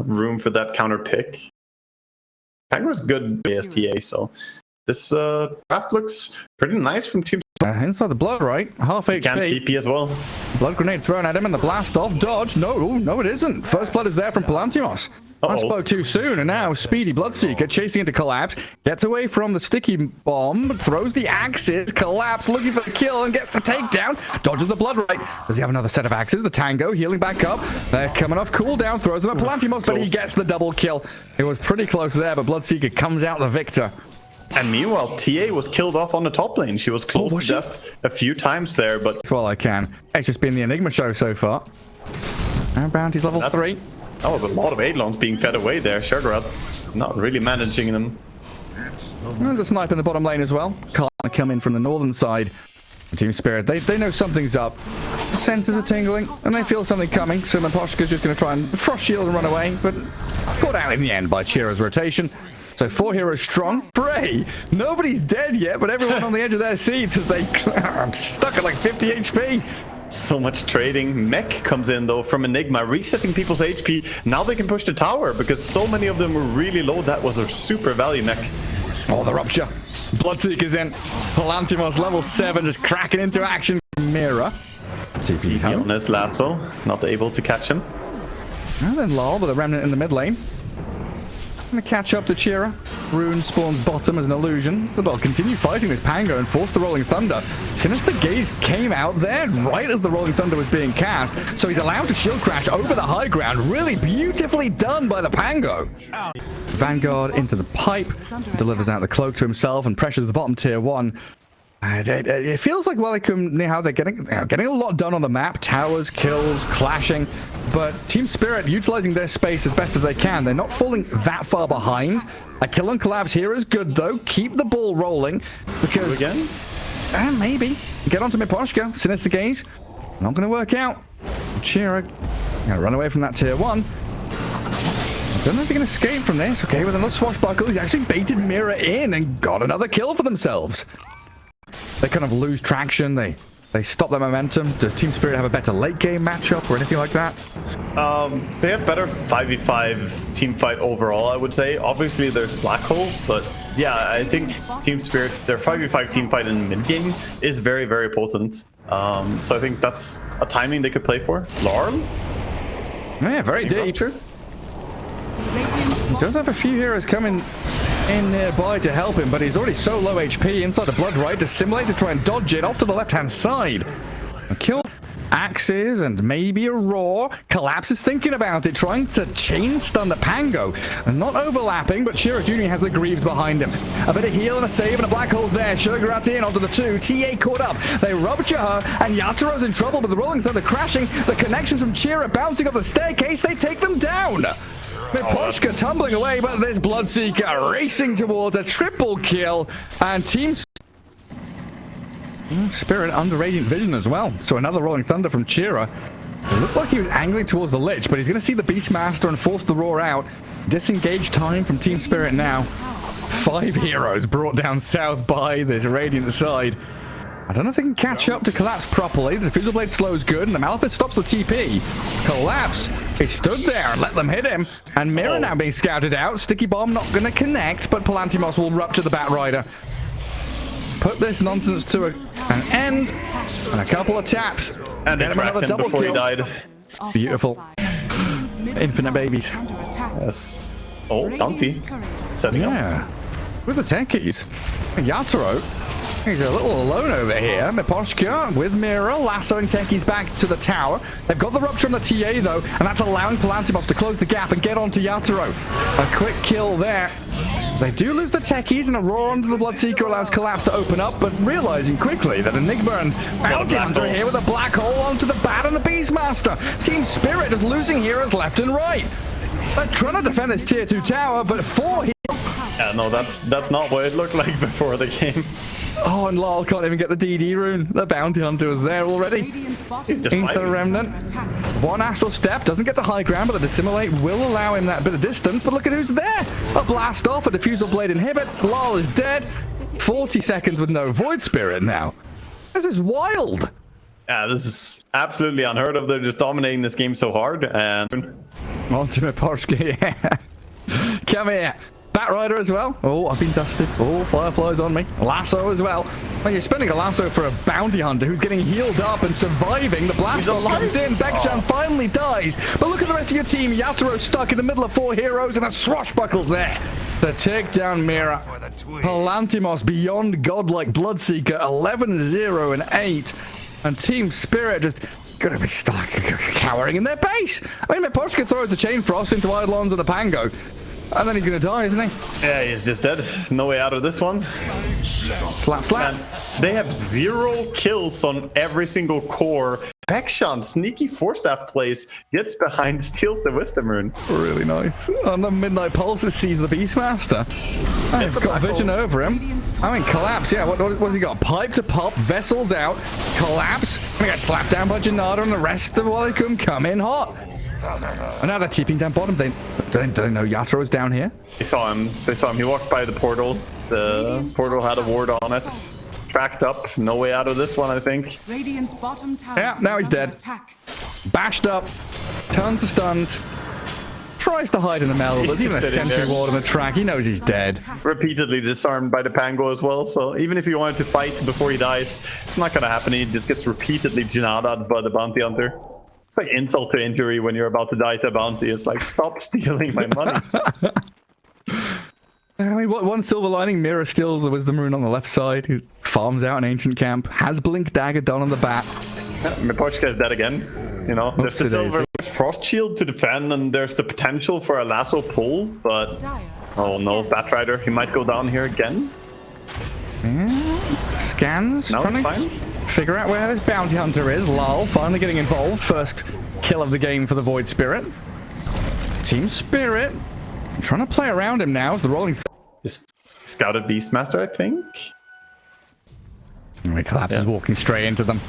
room for that counter pick. Pango's good ASTA, so this draft looks pretty nice from Team. Inside the blood, right? Half HP. Can TP as well. Blood grenade thrown at him and the blast off. Dodge. No, it isn't. First blood is there from Palantimos. I spoke too soon, and now Speedy Bloodseeker chasing into Collapse, gets away from the sticky bomb, throws the axes, Collapse looking for the kill and gets the takedown, dodges the blood right. Does he have another set of axes? The Tango healing back up. They're coming off cooldown, throws them at Palantimos, but he gets the double kill. It was pretty close there, but Bloodseeker comes out the victor. And meanwhile, TA was killed off on the top lane. She was close to death a few times there, but... That's all I can. It's just been the Enigma show so far. And Bounty's level 3. That was a lot of Eidolons being fed away there. Sugarrat not really managing them. There's a sniper in the bottom lane as well. Can't come in from the northern side. Team Spirit, they know something's up. The sensors are tingling, and they feel something coming. So Miposhka's just going to try and frost shield and run away, but caught out in the end by Chira's rotation. So 4 heroes strong. Frey, nobody's dead yet, but everyone on the edge of their seats as they I'm stuck at like 50 HP. So much trading. Mech comes in though from Enigma, resetting people's HP. Now they can push the tower because so many of them were really low. That was a super value mech. Oh, the rupture. Bloodseeker's in. Palantimos level 7 just cracking into action. Mira. CP on his lasso, not able to catch him. And then Lol with a remnant in the mid lane. Gonna catch up to Chira. Rune spawns bottom as an illusion. The ball continue fighting with Pango and force the Rolling Thunder. Sinister Gaze came out there right as the Rolling Thunder was being cast, so he's allowed to shield crash over the high ground. Really beautifully done by the Pango. Vanguard into the pipe, delivers out the cloak to himself and pressures the bottom tier 1. It feels like UALEIKUMNIHAO, they're getting a lot done on the map. Towers, kills, clashing. But Team Spirit utilizing their space as best as they can. They're not falling that far behind. A kill and collapse here is good, though. Keep the ball rolling. Because... Again? Maybe. Get onto Miposhka. Sinister Gaze. Not going to work out. Chira. Going to run away from that tier 1. I don't know if he can escape from this. Okay, with another swashbuckle, he's actually baited Mira in and got another kill for themselves. They kind of lose traction. They stop their momentum. Does Team Spirit have a better late game matchup or anything like that? They have better 5v5 team fight overall, I would say. Obviously, there's Black Hole, but yeah, I think Team Spirit, their 5v5 team fight in the mid game is very, very potent. So I think that's a timing they could play for. Laurel? Yeah, very dirty, true. He does have a few heroes coming in nearby to help him, but he's already so low HP inside the blood right to simulate to try and dodge it off to the left-hand side. A kill, axes, and maybe a roar. Collapse is thinking about it, trying to chain stun the Pango. And not overlapping, but Shira Jr. has the Greaves behind him. A bit of heal and a save and a black hole's there. Sugarrat in onto the 2. TA caught up. They rupture her, and Yataro's in trouble with the Rolling Thunder crashing. The connections from Chira bouncing off the staircase. They take them down. Miposhka tumbling away, but there's Bloodseeker racing towards a triple kill, and Team Spirit under Radiant Vision as well. So another Rolling Thunder from Chira. It looked like he was angling towards the Lich, but he's going to see the Beastmaster and force the Roar out. Disengage time from Team Spirit now. 5 heroes brought down south by this Radiant side. I don't know if they can catch up to Collapse properly. The Diffusal Blade slows good, and the Malphite stops the TP. Collapse, he stood there and let them hit him. And Mira now being scouted out. Sticky Bomb not going to connect, but Palantimos will rupture the Bat Rider. Put this nonsense to an end. And a couple of taps. And get him another double before kill. He died. Beautiful. Infinite babies. Yes. Oh, Bounty. Setting up. With the techies. Yataro. He's a little alone over here. Miposhka with Mira lassoing techies back to the tower. They've got the rupture on the TA though, and that's allowing Palantimos to close the gap and get onto Yataro. A quick kill there. They do lose the techies, and a roar onto the Bloodseeker allows Collapse to open up, but realizing quickly that Enigma and Bounty Hunter here with a black hole onto the Bat and the Beastmaster. Team Spirit is losing heroes left and right. They're trying to defend this tier 2 tower, but 4 here. Yeah, no, that's not what it looked like before the game. Oh, and Lol can't even get the DD rune. The Bounty Hunter was there already. He's just Ether Remnant. 1 Astral Step. Doesn't get to high ground, but the Dissimulate will allow him that bit of distance. But look at who's there. A Blast Off, a Diffusal Blade Inhibit. Lol is dead. 40 seconds with no Void Spirit now. This is wild. Yeah, this is absolutely unheard of. They're just dominating this game so hard. And On to Miposhka, yeah. Come here. Batrider as well. Oh, I've been dusted. Oh, Firefly's on me. Lasso as well. Well, you're spending a lasso for a bounty hunter who's getting healed up and surviving. The blast comes in. Bekshan finally dies. But look at the rest of your team. Yatoro stuck in the middle of 4 heroes and a swashbuckles there. The takedown Mira. Palantimos beyond godlike Bloodseeker. 11-0 and 8. And Team Spirit just gonna be stuck cowering in their base. I mean, Miposhka throws a Chain Frost into Eidolons and a Pango. And then he's going to die, isn't he? Yeah, he's just dead. No way out of this one. Slap, slap. Man, they have 0 kills on every single core. Bekshan, sneaky 4-staff plays, gets behind, steals the Wisdom Rune. Really nice. On the Midnight Pulse, sees the Beastmaster. I've got vision over him. I mean, collapse. Yeah, what's he got? Pipe to pop, vessels out, collapse. Gonna get slapped down by Janada, and the rest of UALEIKUM come in hot. And now they're TPing down bottom. Do they know Yatoro is down here? They saw him. He walked by the portal. The portal had a ward on it. Tracked up. No way out of this one, I think. Radiant's bottom tower. Yeah, now he's dead. Bashed up. Tons of stuns. Tries to hide in the metal. There's even a sentry ward on the track. He knows he's dead. Repeatedly disarmed by the Pango as well. So even if he wanted to fight before he dies, it's not going to happen. He just gets repeatedly Janada'd by the bounty hunter. It's like insult to injury when you're about to die to a bounty. It's like, stop stealing my money. I mean, one silver lining, Mira steals the Wisdom Rune on the left side, who farms out an Ancient Camp, has Blink Dagger done on the bat. Yeah, Miposhka is dead again. You know, there's the silver Frost Shield to defend, and there's the potential for a lasso pull, but... Oh no, Batrider, he might go down here again. Yeah. Scans, no, trying to figure out where this bounty hunter is. Lol, finally getting involved. First kill of the game for the Void Spirit. Team Spirit trying to play around him now as the rolling... This scouted Beastmaster, I think. And he collapses, walking straight into them.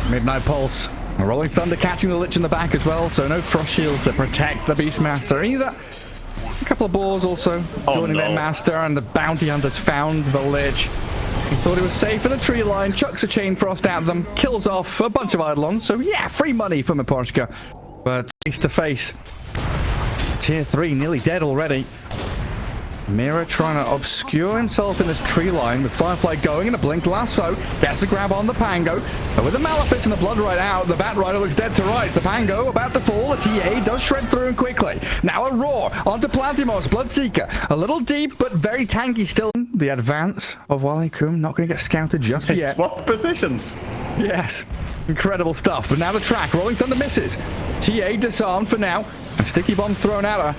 Midnight Pulse. A Rolling Thunder catching the Lich in the back as well, so no Frost Shield to protect the Beastmaster either. A couple of boars also joining their master, and the bounty hunters found the Lich. He thought he was safe in the tree line, chucks a Chain Frost at them, kills off a bunch of Eidolons, so yeah, free money for Miposhka. But face to face, tier 3 nearly dead already. Mira trying to obscure himself in this tree line with Firefly going in a Blink Lasso. Gets a grab on the Pango. But with the Malefice and the Blood Rite out, the Batrider looks dead to rights. The Pango about to fall. The TA does shred through him quickly. Now a Roar onto Palantimos. Bloodseeker. A little deep, but very tanky still. The advance of UALEIKUM not going to get scouted just yet. Swap positions. Yes. Incredible stuff. But now the track. Rolling Thunder misses. TA disarmed for now. A sticky bomb thrown at her.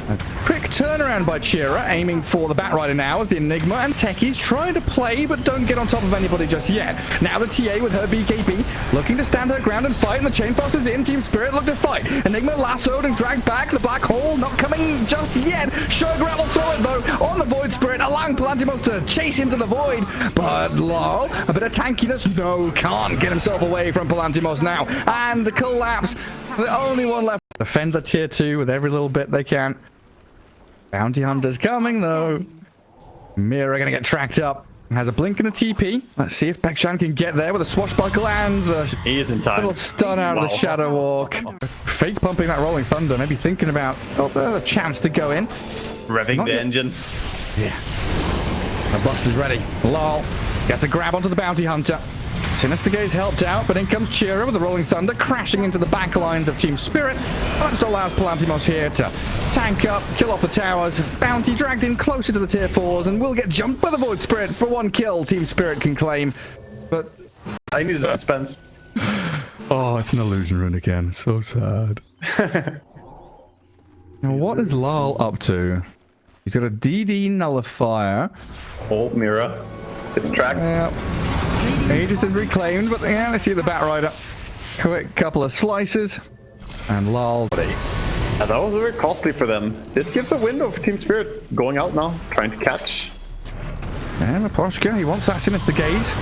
A quick turnaround by Chira, aiming for the Batrider now as the Enigma and Techies trying to play but don't get on top of anybody just yet. Now the TA with her BKB looking to stand her ground and fight, and the Chain Frost is in. Team Spirit look to fight. Enigma lassoed and dragged back. The Black Hole not coming just yet. Shograt will throw it though on the Void Spirit, allowing Palantimos to chase into the Void. But lol, a bit of tankiness. No, can't get himself away from Palantimos now. And the collapse. The only one left. Defend the tier 2 with every little bit they can. Bounty Hunter's coming, though. Mira gonna get tracked up. Has a blink and a TP. Let's see if Bekshan can get there with a swashbuckle and the he is in time. Little stun out of the Shadow Walk. Fake pumping that Rolling Thunder. Maybe thinking about the chance to go in. Revving the engine. Yeah. The bus is ready. Lol. Gets a grab onto the Bounty Hunter. Sinister Gaze helped out, but in comes Chira with the Rolling Thunder, crashing into the back lines of Team Spirit. That just allows Palantimos here to tank up, kill off the towers. Bounty dragged in closer to the tier 4s, and will get jumped by the Void Spirit for 1 kill. Team Spirit can claim, but... I need a suspense. Oh, it's an illusion rune again. So sad. Now, what is Lal up to? He's got a DD nullifier. Old Mira. It's tracked. Aegis is reclaimed, but yeah, let's see the Batrider. Quick couple of slices. And lol. Yeah, that was very costly for them. This gives a window for Team Spirit. Going out now, trying to catch. And Miposhka, he wants that Sinister Gaze.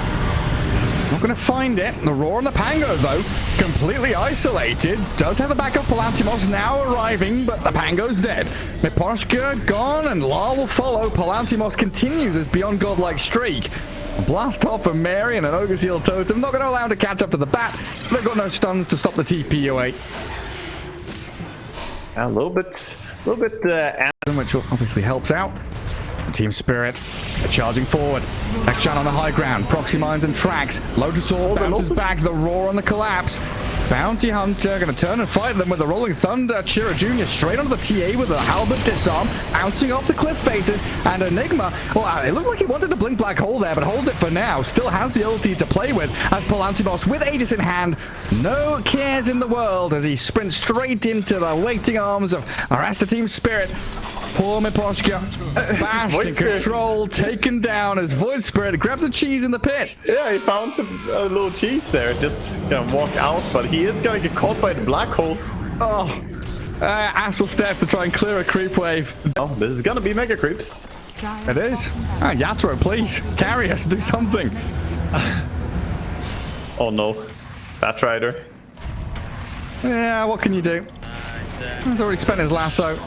Not going to find it. The Roar and the Pango, though, completely isolated. Does have the back of Palantimos now arriving, but the Pango's dead. Miposhka gone, and Lal will follow. Palantimos continues his beyond godlike streak. A blast off from Mary and an Ogre's Heel Totem. Not going to allow him to catch up to the bat. They've got no stuns to stop the TP away. A little bit, which obviously helps out. Team Spirit are charging forward. Action on the high ground. Proxy mines and tracks. Lotusaur bounces back. The roar on the collapse. Bounty Hunter going to turn and fight them with the Rolling Thunder. Chira Jr. straight onto the TA with a halberd disarm, bouncing off the cliff faces. And Enigma, well, it looked like he wanted to blink black hole there, but holds it for now. Still has the ulti to play with as Palantimos with Aegis in hand. No cares in the world as he sprints straight into the waiting arms of Arasta Team Spirit. Poor Miposhka, bashed in control, taken down as Void Spirit grabs a cheese in the pit. Yeah, he found a little cheese there, just gonna walk out, but he is gonna get caught by the black hole. Oh, Astral Steps to try and clear a creep wave. Oh, this is gonna be mega creeps. It is. Yatoro, please, carry us, do something. Oh no, Batrider. Yeah, what can you do? He's already spent his lasso.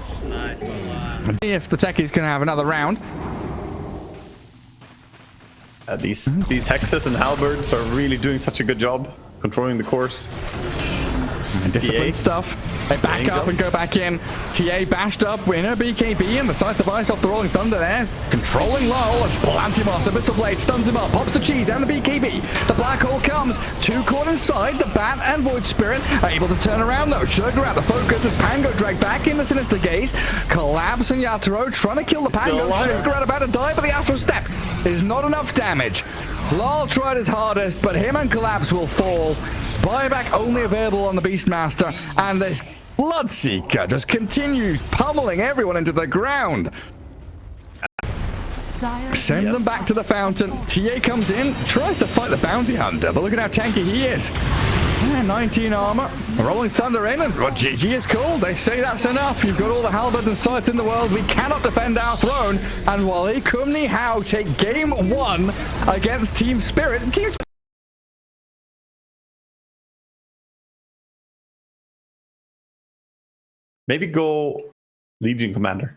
See if the techies can have another round. These hexes and halberds are really doing such a good job controlling the course. And discipline stuff. They back up and go back in. TA bashed up in a BKB and the Scythe of Ice off the Rolling Thunder there. Controlling low as Palantimos, Abyssal Blade stuns him up, pops the cheese and the BKB. The black hole comes. Two caught inside. The Bat and Void Spirit are able to turn around though. Sugar at the focus as Pango dragged back in the Sinister Gaze. Collapse and Yatoro trying to kill the Pango. Sugar at about to die, but the Astral Step is not enough damage. Lal tried his hardest, but him and Collapse will fall. Buyback only available on the Beastmaster, and this Bloodseeker just continues pummeling everyone into the ground. Send them back to the fountain. TA comes in, tries to fight the Bounty Hunter, but look at how tanky he is. Yeah, 19 armor, Rolling Thunder in, and what GG is called. They say that's enough. You've got all the halberds and scythes in the world. We cannot defend our throne. And UALEIKUMNIHAO take game 1 against Team Spirit. Maybe go Legion Commander.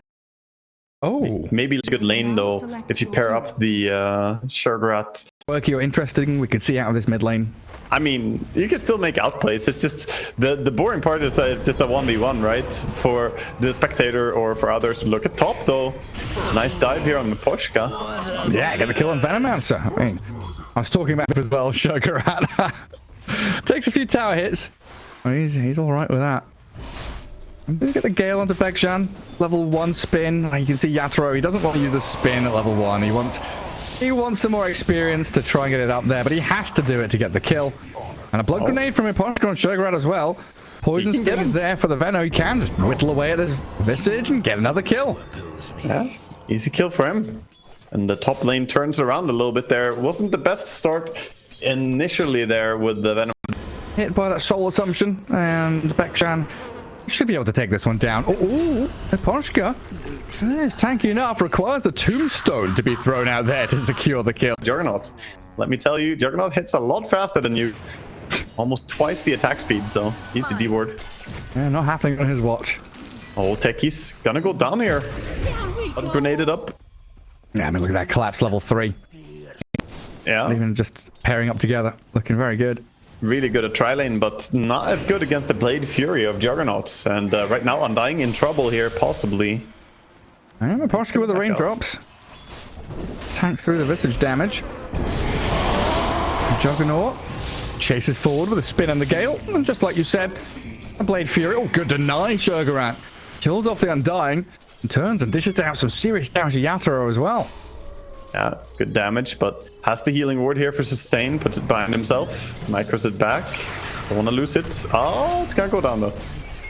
Oh. Maybe a good lane though, if you pair up the Shergrat. Work you're interested in, we could see out of this mid lane. I mean, you can still make outplays. It's just the boring part is that it's just a 1v1, right? For the spectator or for others to look at top though. Nice dive here on Miposhka. Yeah, get the kill on Venomancer. I mean, I was talking about him as well, Shergrat. Takes a few tower hits. Well, he's alright with that. I'm going to get the Gale onto Bekshan. Level 1 spin. You can see Yatoro, he doesn't want to use a spin at level 1. He wants some more experience to try and get it up there, but he has to do it to get the kill. And a blood grenade from Miposhka on Shergrat as well. Poison Sting is there for the Veno. He can just whittle away at his Visage and get another kill. Yeah, easy kill for him. And the top lane turns around a little bit there. Wasn't the best start initially there with the Venom. Hit by that Soul Assumption, and Bekshan should be able to take this one down. Oh, Miposhka is tanky enough. Requires the Tombstone to be thrown out there to secure the kill. Juggernaut, let me tell you, Juggernaut hits a lot faster than you. Almost twice the attack speed, so easy D-ward. Yeah, not happening on his watch. Oh, Techie's gonna go down here. Grenaded up. Yeah, I mean, look at that collapse level 3. Yeah. Not even just pairing up together. Looking very good. Really good at tri-lane, but not as good against the Blade Fury of Juggernauts. And right now, Undying in trouble here, possibly. And Miposhka with the raindrops. Tank through the Visage damage. Juggernaut chases forward with a spin and the Gale. And just like you said, a Blade Fury. Oh, good deny, Shergrat. Kills off the Undying. And turns and dishes out some serious damage to Yatoro as well. Yeah, good damage, but has the healing ward here for sustain, puts it behind himself, micros it back. Don't want to lose it. Oh, it's gonna go down though.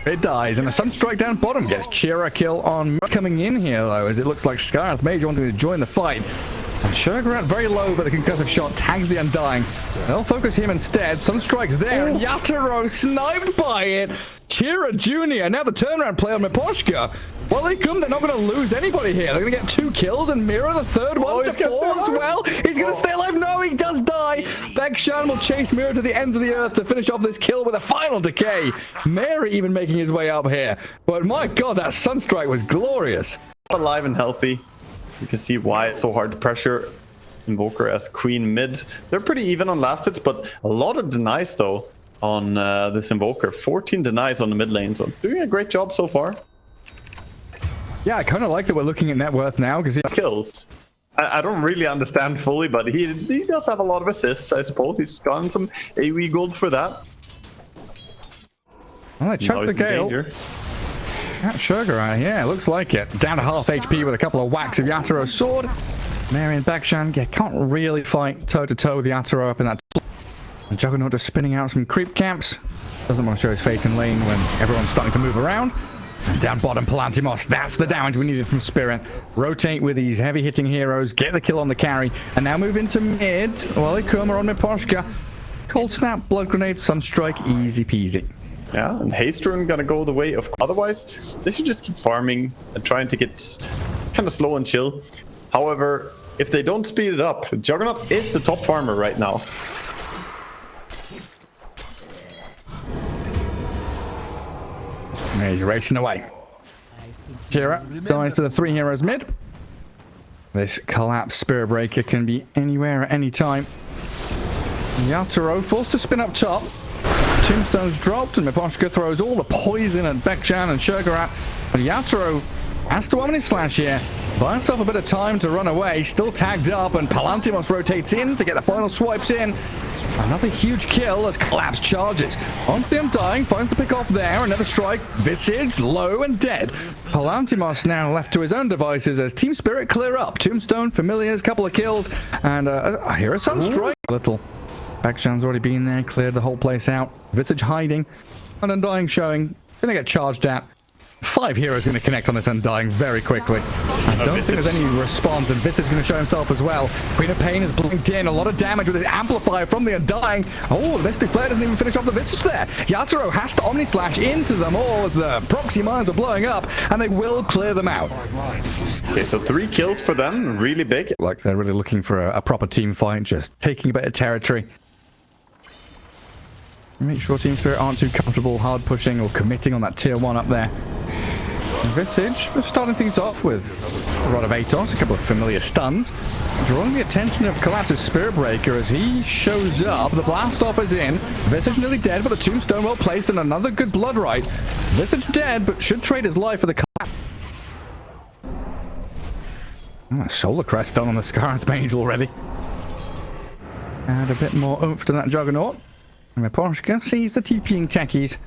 It dies, and a Sunstrike down bottom gets Chira kill on coming in here though, as it looks like Scarth Mage wanting to join the fight. And Shergrat very low, but the concussive shot tags the Undying. They'll focus him instead. Sunstrike's there, and Yatoro sniped by it. Chira Jr. Now the turnaround play on Miposhka. Well, they're not going to lose anybody here. They're going to get 2 kills and mirror the third one to fall as well. He's going to stay alive. No, he does die. Bekshan will chase Mirror to the ends of the earth to finish off this kill with a final decay. Mary even making his way up here. But my god, that Sunstrike was glorious. Alive and healthy. You can see why it's so hard to pressure Invoker as Queen mid. They're pretty even on last hits, but a lot of denies though. on this Invoker. 14 denies on the mid lane, so doing a great job so far. Yeah, I kind of like that we're looking at net worth now because he kills. I don't really understand fully, but he does have a lot of assists, I suppose. He's gotten some AoE gold for that. Well, they chucked the Gale. Got Sugar out here, yeah, looks like it. Down to half HP with a couple of whacks of Yataro's sword. Marion Bakshan, yeah, can't really fight toe-to-toe with Yataro up in that. And Juggernaut just spinning out some creep camps. Doesn't want to show his face in lane when everyone's starting to move around. And down bottom, Palantimos. That's the damage we needed from Spirit. Rotate with these heavy-hitting heroes. Get the kill on the carry. And now move into mid. UALEIKUM on Miposhka. Cold Snap, Blood Grenade, Sunstrike. Easy peasy. Yeah, and Haste Rune gonna go the way of... Otherwise, they should just keep farming and trying to get kind of slow and chill. However, if they don't speed it up, Juggernaut is the top farmer right now. He's racing away. Shira dies to the 3 heroes mid. This collapsed Spirit Breaker can be anywhere at any time. Yataro forced to spin up top. Tombstone's dropped and Miposhka throws all the poison at Bakshan and Sugarat. But Yataro has to Omni Slash here. Buy himself a bit of time to run away. Still tagged up and Palantimos rotates in to get the final swipes in. Another huge kill as Collapse charges. Onto the Undying, finds the pick off there. Another strike. Visage, low and dead. Palantimos now left to his own devices as Team Spirit clear up. Tombstone, Familiars, couple of kills. And I hear a Sunstrike. Little. Bakshan's already been there, cleared the whole place out. Visage hiding. And Undying showing. Gonna get charged at. 5 heroes going to connect on this Undying very quickly. I don't think there's any response, and Visage is going to show himself as well. Queen of Pain has blinked in. A lot of damage with his Amplifier from the Undying. Oh, the Mystic Flare doesn't even finish off the Visage there. Yataro has to Omni Slash into them all as the proxy mines are blowing up, and they will clear them out. Okay, so 3 kills for them. Really big. Like they're really looking for a proper team fight, just taking a bit of territory. Make sure Team Spirit aren't too comfortable hard pushing or committing on that tier 1 up there. Visage is starting things off with a Rod of Atos, a couple of familiar stuns, drawing the attention of Collapse's Spirit Breaker as he shows up. The blast off is in. Visage nearly dead, but the Tombstone well placed and another good blood right. Visage dead, but should trade his life for the Collapse. Oh, Solar Crest done on the Scarlet Mage already. Add a bit more oomph to that Juggernaut. And Miposhka sees the TPing techies.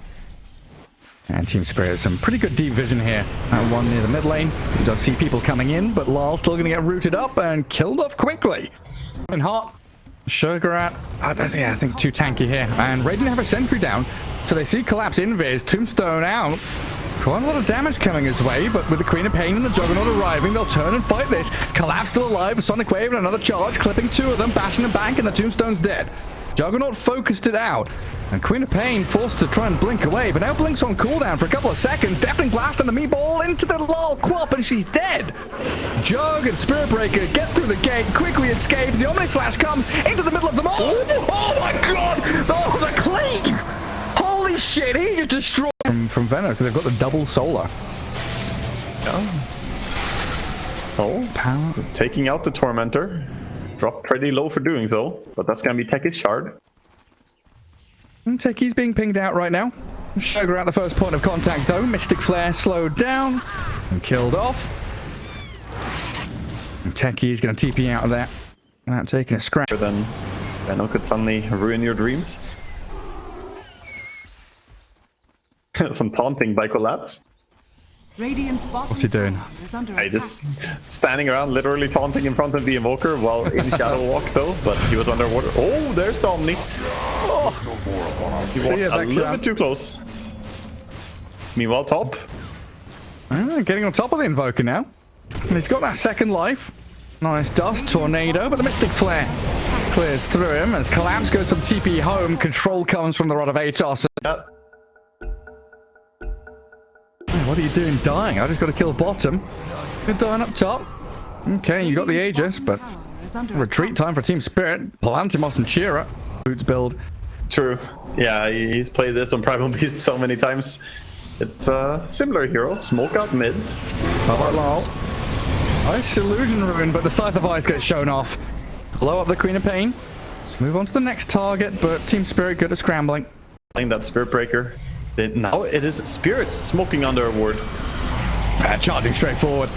And Team Spirit has some pretty good deep vision here. One near the mid lane. He does see people coming in, but Lar's still going to get rooted up and killed off quickly. And hot. Sugarat. I think too tanky here. And Raiden have a sentry down. So they see Collapse invis. Tombstone out. Quite a lot of damage coming his way, but with the Queen of Pain and the Juggernaut arriving, they'll turn and fight this. Collapse still alive. Sonic Wave and another charge, clipping 2 of them, bashing them back, and the Tombstone's dead. Juggernaut focused it out, and Queen of Pain forced to try and blink away, but now blinks on cooldown for a couple of seconds. Deafening Blast and the meatball into the lol quap, and she's dead. Jug and Spirit Breaker get through the gate, quickly escape. The Omni Slash comes into the middle of them all. Oh my god! Oh, the cleave! Holy shit, he just destroyed from Venom, so they've got the double solar. Oh, power. Taking out the Tormentor. Dropped pretty low for doing so, but that's gonna be Techi's Shard. And Techi's being pinged out right now. Sugar at the first point of contact though. Mystic Flare slowed down and killed off. And Techi's gonna TP out of there without taking a scratch. Then Venom could suddenly ruin your dreams. Some taunting by Collapse. What's he doing? I just standing around literally taunting in front of the Invoker while in Shadow Walk though, but he was underwater. Oh, there's the Omni. Oh, he walked a little bit too close. Meanwhile, top. Getting on top of the Invoker now. And he's got that second life. Nice dust, tornado, but the Mystic Flare clears through him as Collapse goes from TP home. Control comes from the Rod of Atos. Yeah. What are you doing dying? I just got to kill bottom. You're dying up top. Okay, you got the Aegis, but retreat time for Team Spirit. Palantimos and Shira. Boots build. True. Yeah, he's played this on Primal Beast so many times. It's a similar hero. Smoke out mid. How about lol? Nice illusion ruin, but the Scythe of Ice gets shown off. Blow up the Queen of Pain. Move on to the next target, but Team Spirit good at scrambling. playing that Spirit Breaker. Now it is Spirit smoking under a ward. Charging straight forward.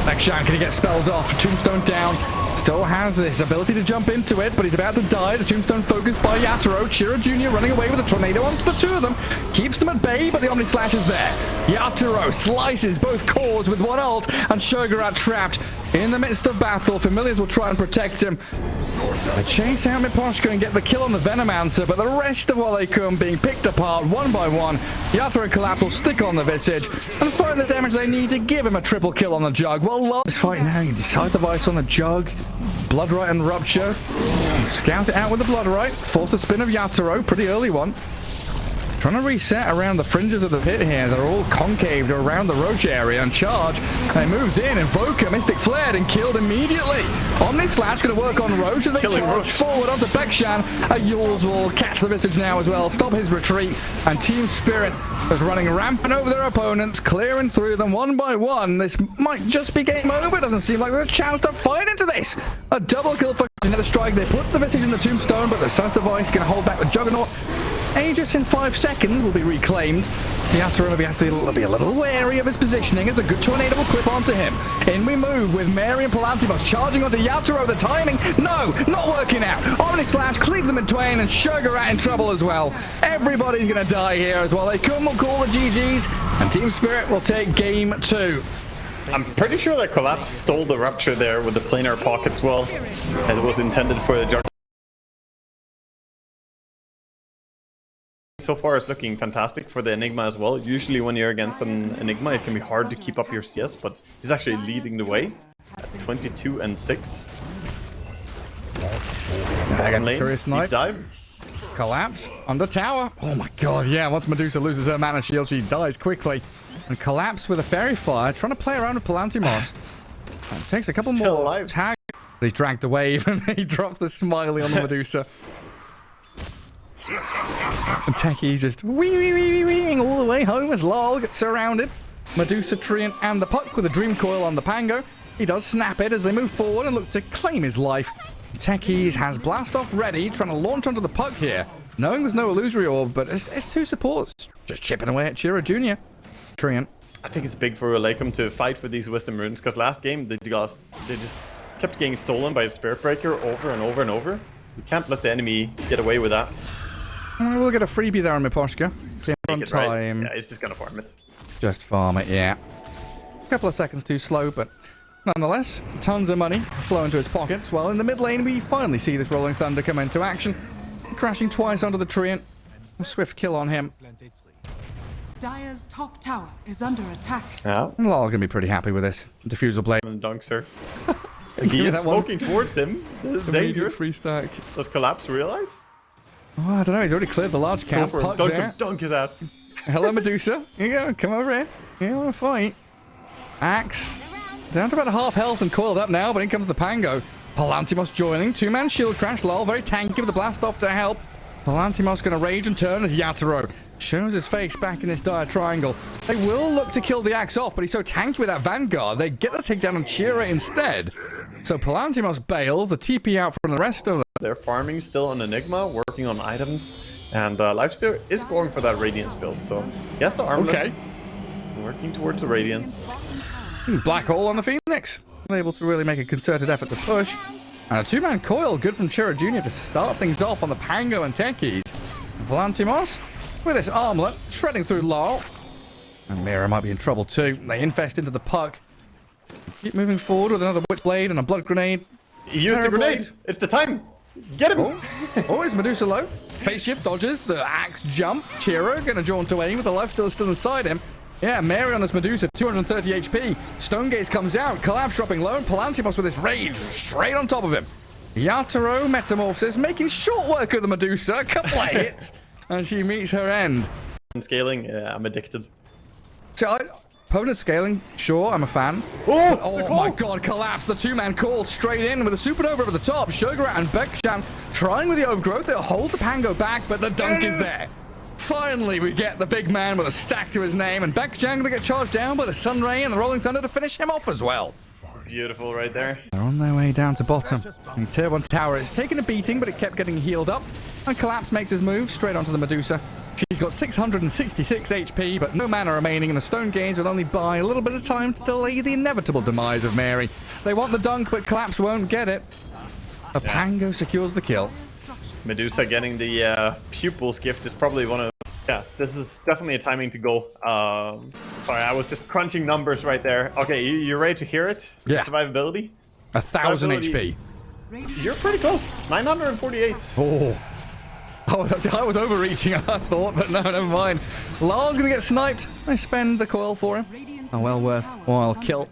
Backshan, can he get spells off? Tombstone down. Still has this ability to jump into it, but he's about to die. The Tombstone focused by Yatoro. Chira Jr. running away with a tornado onto the two of them. Keeps them at bay, but the Omni Slash is there. Yatoro slices both cores with one ult, and Shogurat trapped in the midst of battle. Familiars will try and protect him. They chase out Miposhka and get the kill on the Venomancer, but the rest of Waleikum being picked apart one by one. Yatoro and Collapse will stick on the Visage and find the damage they need to give him a triple kill on the Jug. Well, love this fight now. You decide the Vice on the Jug. Bloodright and Rupture. Scout it out with the Bloodright. Force the spin of Yatoro. Pretty early one. Trying to reset around the fringes of the pit here. They're all concaved around the Roach area and charge. And he moves in. Invoker, Mystic flared and killed immediately. Omni Slash going to work on Roach as they charge forward onto Bekshan. Yules will catch the Visage now as well. Stop his retreat. And Team Spirit is running rampant over their opponents, clearing through them one by one. This might just be game over. Doesn't seem like there's a chance to fight into this. A double kill for another strike. They put the Visage in the Tombstone, but the South Device going to hold back the Juggernaut. Aegis in 5 seconds will be reclaimed. Yatoro has to be a little wary of his positioning as a good tornado will clip onto him. In we move with Mary and Palantimos charging onto Yatoro. The timing, no, not working out. Omni Slash cleaves them in twain and Shogurat in trouble as well. Everybody's going to die here as well. They come will call the GGs and Team Spirit will take game 2. I'm pretty sure that Collapse stole the Rupture there with the planar pocket as well, as it was intended for the Juggernaut. So far it's looking fantastic for the Enigma as well. Usually when you're against an Enigma, it can be hard to keep up your CS, but he's actually leading the way at 22 and 6. Curious Knight. Dive. Collapse on the tower. Oh my god, yeah. Once Medusa loses her mana shield, she dies quickly. And Collapse with a Fairy Fire, trying to play around with Palantimos. And takes a couple Still more alive. tags. He's dragged the wave and he drops the smiley on the Medusa. And Techie's just wee all the way home as Lol gets surrounded. Medusa, Treant, and the Puck with a Dream Coil on the Pango. He does snap it as they move forward and look to claim his life. Techies has Blast Off ready, trying to launch onto the Puck here. Knowing there's no Illusory Orb, but it's 2 supports. Just chipping away at Chira Jr. Treant. I think it's big for Ualeikum to fight for these Wisdom Runes, because last game they just kept getting stolen by a Spirit Breaker over and over and over. You can't let the enemy get away with that. We'll get a freebie there on Miposhka. Came on time. Right? Yeah, he's just gonna farm it. Just farm it, yeah. A couple of seconds too slow, but nonetheless, tons of money flow into his pockets. Well, in the mid lane, we finally see this Rolling Thunder come into action. Crashing twice onto the Treant. A swift kill on him. Dire's top tower is under attack. Yeah. Lol gonna be pretty happy with this. Diffusal Blade. And dunks her. He is smoking towards him. This is dangerous. Free stack. Does Collapse realize? Oh, I don't know. He's already cleared the large camp. Dunk his ass. Hello, Medusa. Here you go. Come over here. You want to fight? Axe. Down to about half health and coiled up now, but in comes the Pango. Palantimos joining. 2-man shield crash. Lol very tanky with the blast off to help. Palantimos going to rage and turn as Yatoro shows his face back in this dire triangle. They will look to kill the axe off, but he's so tanky with that Vanguard. They get the takedown on Chira instead. So Palantimos bails. The TP out from the rest of them. They're farming still on Enigma, working on items, and Lifesteal is going for that Radiance build, so he has the armlets, working towards the Radiance. Black hole on the Phoenix. Able to really make a concerted effort to push. And a 2-man coil, good from Chira Jr. to start things off on the Pango and Techies. Palantimos with this armlet, shredding through Lol. And Mira might be in trouble too. They infest into the Puck. Keep moving forward with another Witchblade and a Blood Grenade. He used the grenade. It's the time. Get him! Oh, is Medusa low? Phase shift dodges the axe jump. Chiro gonna jaunt away with the life still inside him. Yeah, Mary on this Medusa, 230 HP. Stonegaze comes out, Collapse dropping low, and Palantimos with his rage straight on top of him. Yatoro metamorphosis, making short work of the Medusa. A couple of hits, and she meets her end. And scaling, yeah, I'm addicted. So, opponent scaling, sure, I'm a fan. Oh my god, Collapse, the 2-man call straight in with a supernova over the top. Shogurat and Bekshan trying with the overgrowth. They'll hold the Pango back, but the dunk is there. Finally, we get the big man with a stack to his name, and Bekshan going to get charged down by the Sunray and the Rolling Thunder to finish him off as well. Beautiful right there. They're on their way down to bottom. And Tier 1 tower is taking a beating, but it kept getting healed up. And Collapse makes his move straight onto the Medusa. She's got 666 HP, but no mana remaining, and the Stone Gaze will only buy a little bit of time to delay the inevitable demise of Mary. They want the dunk, but Collapse won't get it. A Pango secures the kill. Medusa getting the Pupils gift is probably one of... Yeah, this is definitely a timing to go. Sorry, I was just crunching numbers right there. Okay, you ready to hear it? Yeah. Survivability? 1,000 HP. You're pretty close. 948. Oh, I was overreaching, I thought, but no, never mind. Lar's gonna get sniped. I spend the coil for him. A well worthwhile kill.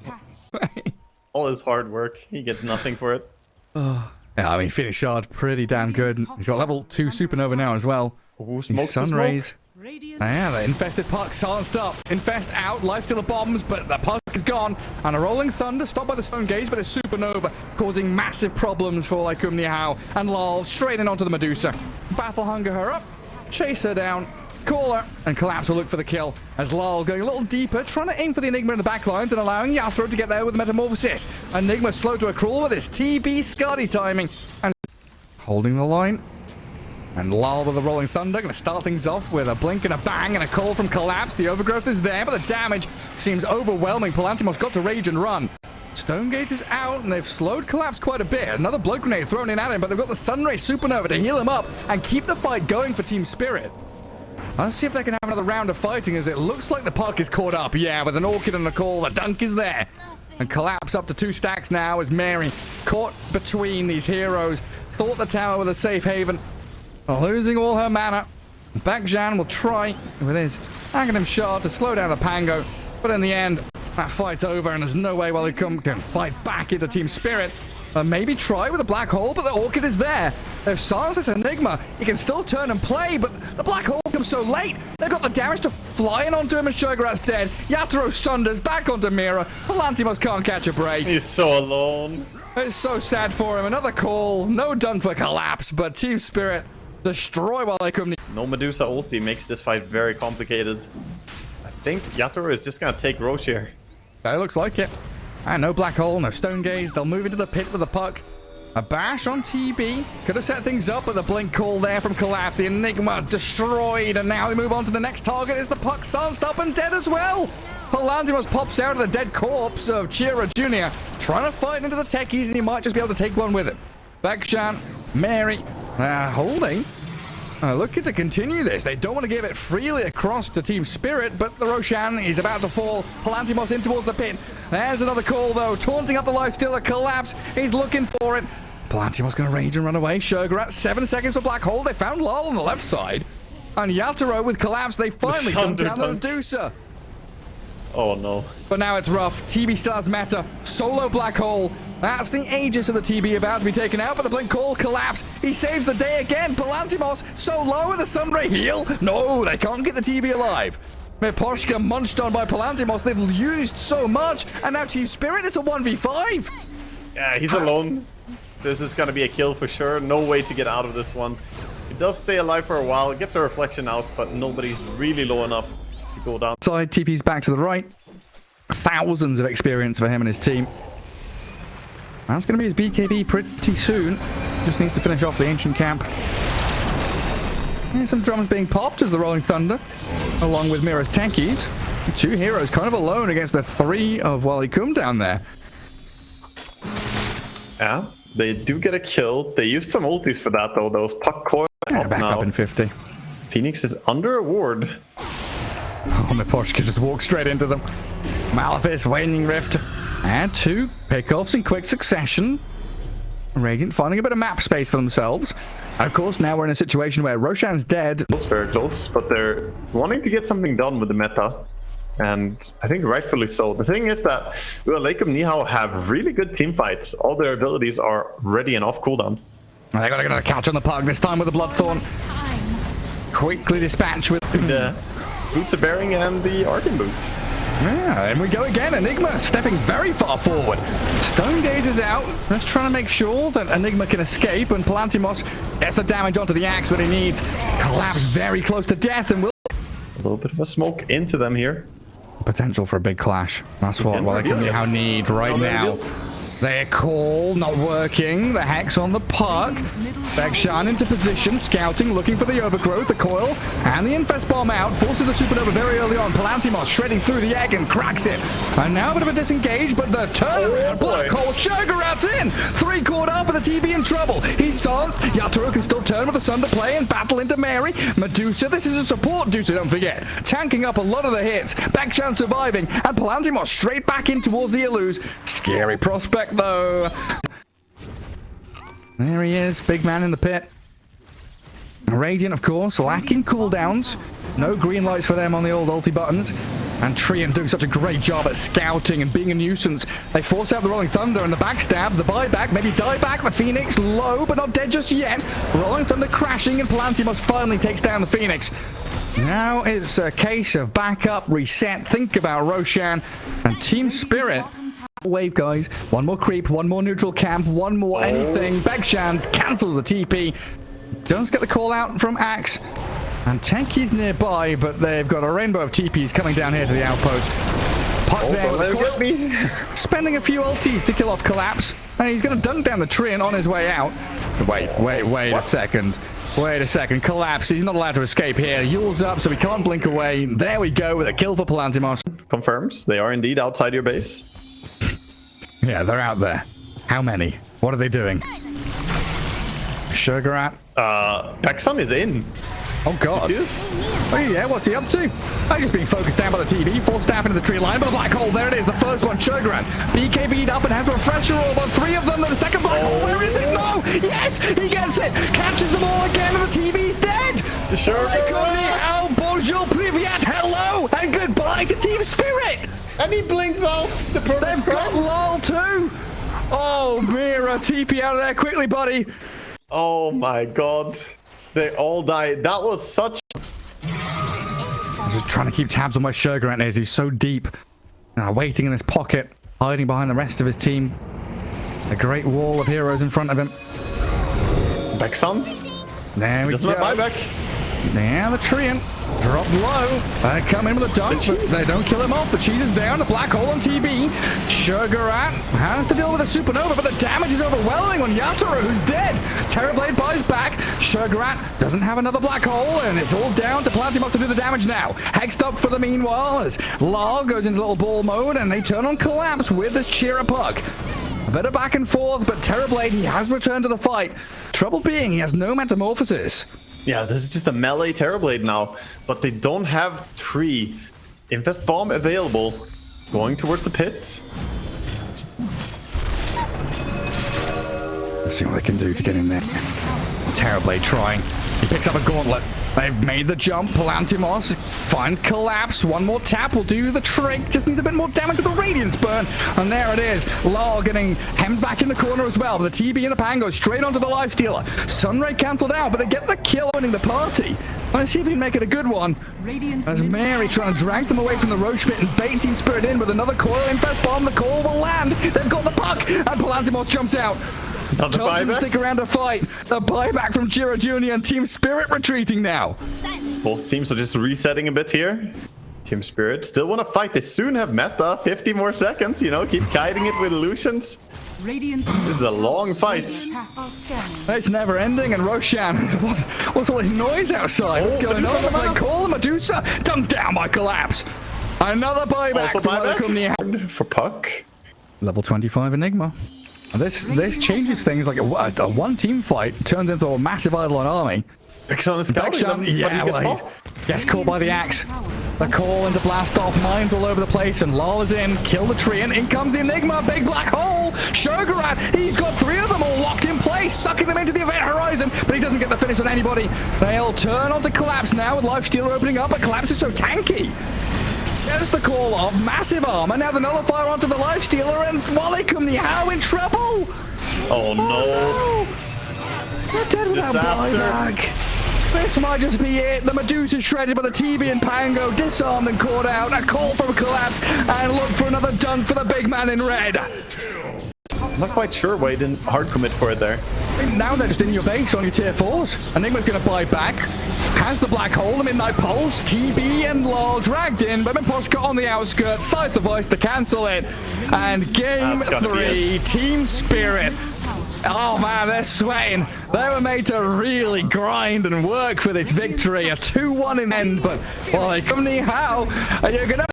All his hard work, he gets nothing for it. Oh. Yeah, I mean, Phoenix Shard, pretty damn good. He's got level 2 Supernova now as well. Ooh, smoke to Sun Rays. smoke. Yeah, the infested puck silenced up. Infest out, lifestealer bombs, but the puck is gone. And a rolling thunder stopped by the Stone Gaze, but a supernova causing massive problems for UALEIKUMNIHAO. And Lol straight in onto the Medusa. Battle hunger her up, chase her down, call her, and Collapse will look for the kill. As Lol going a little deeper, trying to aim for the Enigma in the backlines and allowing Yatoro to get there with the Metamorphosis. Enigma slow to a crawl with his TB Scotty timing. And holding the line. And Lol with the rolling thunder, going to start things off with a blink and a bang and a call from Collapse. The overgrowth is there, but the damage seems overwhelming. Palantimos got to rage and run. Stonegate is out, and they've slowed Collapse quite a bit. Another blood grenade thrown in at him, but they've got the Sunray Supernova to heal him up and keep the fight going for Team Spirit. Let's see if they can have another round of fighting, as it looks like the puck is caught up. Yeah, with an Orchid and a call, the dunk is there. And Collapse up to 2 stacks now as Mary caught between these heroes. Thought the tower was a safe haven. Losing all her mana. Bakjan will try with his Aghanim Shard to slow down the Pango, but in the end, that fight's over, and there's no way UALEIKUM can fight back into Team Spirit. Maybe try with a Black Hole, but the Orchid is there. If silenced this Enigma, he can still turn and play, but the Black Hole comes so late. They've got the damage to fly in onto him, and Shogurat's dead. Yatoro sunders back onto Mira. Palantimos can't catch a break. He's so alone. It's so sad for him. Another call. No dunk for Collapse, but Team Spirit destroy UALEIKUM. No Medusa ulti makes this fight very complicated. I think Yatoro is just gonna take Roche here. It looks like it. And no Black Hole, no Stone Gaze. They'll move into the pit with a puck. A bash on TB. Could have set things up, but the blink call there from Collapse. The Enigma destroyed, and now they move on to the next target. Is the puck silenced up and dead as well? Palantimos pops out of the dead corpse of Chira Jr. Trying to fight into the techies, and he might just be able to take one with it. Backchan, Mary, holding. Looking to continue this. They don't want to give it freely across to Team Spirit, but the Roshan is about to fall. Palantimos in towards the pit. There's another call, though. Taunting up the Lifestealer. Collapse. He's looking for it. Palantimos going to rage and run away. Shogurat, 7 seconds for Black Hole. They found Lol on the left side. And Yatoro with Collapse. They finally dumped down the Medusa. Oh, no. But now it's rough. TB still has meta. Solo Black Hole. That's the Aegis of the TB about to be taken out, but the blink call Collapse. He saves the day again. Palantimos so low with the Sunray heal. No, they can't get the TB alive. Miposhka munched on by Palantimos. They've used so much, and now Team Spirit is a 1v5. Yeah, he's alone. This is gonna be a kill for sure. No way to get out of this one. He does stay alive for a while, gets a reflection out, but nobody's really low enough to go down. Side TP's back to the right. Thousands of experience for him and his team. That's going to be his BKB pretty soon. Just needs to finish off the ancient camp. Some drums being popped as the Rolling Thunder, along with Mira's techies. 2 heroes kind of alone against the 3 of UALEIKUM down there. Yeah, they do get a kill. They used some ultis for that, though. Those puck coil Back now. up in 50. Phoenix is under a ward. Oh, Miposhka just walked straight into them. Malefice, Waning Rift. And 2 pickoffs in quick succession. Radiant finding a bit of map space for themselves. And of course, now we're in a situation where Roshan's dead. It's very close, but they're wanting to get something done with the meta. And I think rightfully so. The thing is that UALEIKUMNIHAO have really good team fights. All their abilities are ready and off cooldown. They got to get a catch on the puck, this time with the Bloodthorn. Quickly dispatch with The Boots of Bearing and the Arcane Boots. Yeah, and we go again. Enigma stepping very far forward. Stone Gaze is out. Just trying to make sure that Enigma can escape, and Palantimos gets the damage onto the axe that he needs. Collapse very close to death, and will... A little bit of a smoke into them here. Potential for a big clash. That's what UALEIKUMNIHAO need right now. Their call not working. The Hex on the puck. Bekshan into position, scouting, looking for the overgrowth, the coil, and the Infest Bomb out. Forces the Supernova very early on. Palantimos shredding through the egg and cracks it. And now a bit of a disengage, but the turnaround. Black Hole, Sugarat's in. 3 caught up, and the TB in trouble. He's silenced. Yatoro can still turn with the Sun to play and battle into Mary. Medusa, this is a support Medusa, don't forget. Tanking up a lot of the hits. Bekshan surviving, and Palantimos straight back in towards the Illus. Scary prospect, though. There he is, big man in the pit. Radiant, of course, lacking cooldowns. No green lights for them on the old ulti buttons. And Treant doing such a great job at scouting and being a nuisance. They force out the Rolling Thunder and the backstab, the buyback, maybe die back. The Phoenix low, but not dead just yet. Rolling Thunder crashing, and Palantimos finally takes down the Phoenix. Now it's a case of backup, reset, think about Roshan, and Team Spirit. Wave, guys. One more creep, one more neutral camp, one more anything. Bekshan cancels the TP. Does get the call out from Axe. And Tenki's nearby, but they've got a rainbow of TPs coming down here to the outpost. Puck there with the spending a few ultis to kill off Collapse. And he's going to dunk down the Treant on his way out. Wait a second. Wait a second. Collapse. He's not allowed to escape here. Yule's up, so he can't blink away. There we go with a kill for Palantimos. Confirms. They are indeed outside your base. Yeah, they're out there. How many? What are they doing? Sugarat. Bekshan is in. Oh, God. Oh, yeah, what's he up to? Oh, just being focused down by the TV. Full staff into the tree line, but the black hole, there it is. The first one, Sugarat. BKB'd up and has a refresher orb on 3 of them. The second black hole, where is it? No! Yes! He gets it! Catches them all again, and the TV's dead! UALEIKUMNIHAO, bonjour, privyat, hello, and goodbye to Team Spirit! And he blinks out the They've got LOL too! Oh, Mira, TP out of there quickly, buddy! Oh my God. They all died. That was such... I'm just trying to keep tabs on where Sugarat is. He's so deep. Waiting in this pocket, hiding behind the rest of his team. A great wall of heroes in front of him. Bekshan? There we go. Buyback. Now the Treant dropped low. They come in with a dunk, but they don't kill him off. The cheese is down. The black hole on TB. Sugarat has to deal with a supernova, but the damage is overwhelming on Yatoro, who's dead. Terrorblade buys back. Sugarat doesn't have another black hole, and it's all down to Palantimos to do the damage now. Hexed up for the meanwhile as Lal goes into little ball mode, and they turn on Collapse with this Cheer puck. A bit of back and forth, but Terrorblade, he has returned to the fight. Trouble being, he has no metamorphosis. Yeah, this is just a melee Terrorblade now, but they don't have 3. Infest Bomb available. Going towards the pit. Let's see what they can do to get in there. Terrorblade trying. He picks up a gauntlet. They've made the jump. Palantimos finds Collapse. One more tap will do the trick. Just needs a bit more damage with the Radiance Burn. And there it is. Lar getting hemmed back in the corner as well. The TB and the Pango straight onto the Lifestealer. Sunray cancelled out, but they get the kill winning the party. Let's see if he can make it a good one. As Mary trying to drag them away from the Roche pit and bait Team Spirit in with another coil Infest Bomb. The call will land. They've got the puck. And Palantimos jumps out. Tells them to stick around to fight. The buyback from Jiro Jr. and Team Spirit retreating now. Both teams are just resetting a bit here. Team Spirit still want to fight. They soon have meta. 50 more seconds, you know, keep guiding it with illusions. This is a long fight. It's never ending. And Roshan, what's all this noise outside? What's going on? They call the Medusa. Dunked down by Collapse. Another buyback for UALEIKUMNIHAO. For puck. Level 25 Enigma. This changes things. Like a one team fight turns into a massive Eidolon army. Bekshan is scouting them, yeah, well, he gets caught by the Axe. The call into blast off, mines all over the place, and Lal is in. Kill the tree, and in comes the Enigma. Big black hole. Sugarat, he's got 3 of them all locked in place, sucking them into the event horizon, but he doesn't get the finish on anybody. They'll turn onto Collapse now with Lifestealer opening up, but Collapse is so tanky. Gets the call off, massive armor. Now the nullifier onto the Lifestealer, and UALEIKUMNIHAO in trouble. Oh no! They're dead without buyback. This might just be it. The Medusa shredded by the TB and Pango, disarmed and caught out. A call from Collapse, and look for another dunk for the big man in red. I'm not quite sure why he didn't hard commit for it there. Now they're just in your base on your tier 4s. Enigma's going to buy back. Has the black hole, the midnight pulse, TB and LOL dragged in, but Poshka on the outskirts, side the voice to cancel it. And game 3, Team Spirit. Oh man, they're sweating. They were made to really grind and work for this victory. A 2-1 in the end, but UALEIKUMNIHAO, are you gonna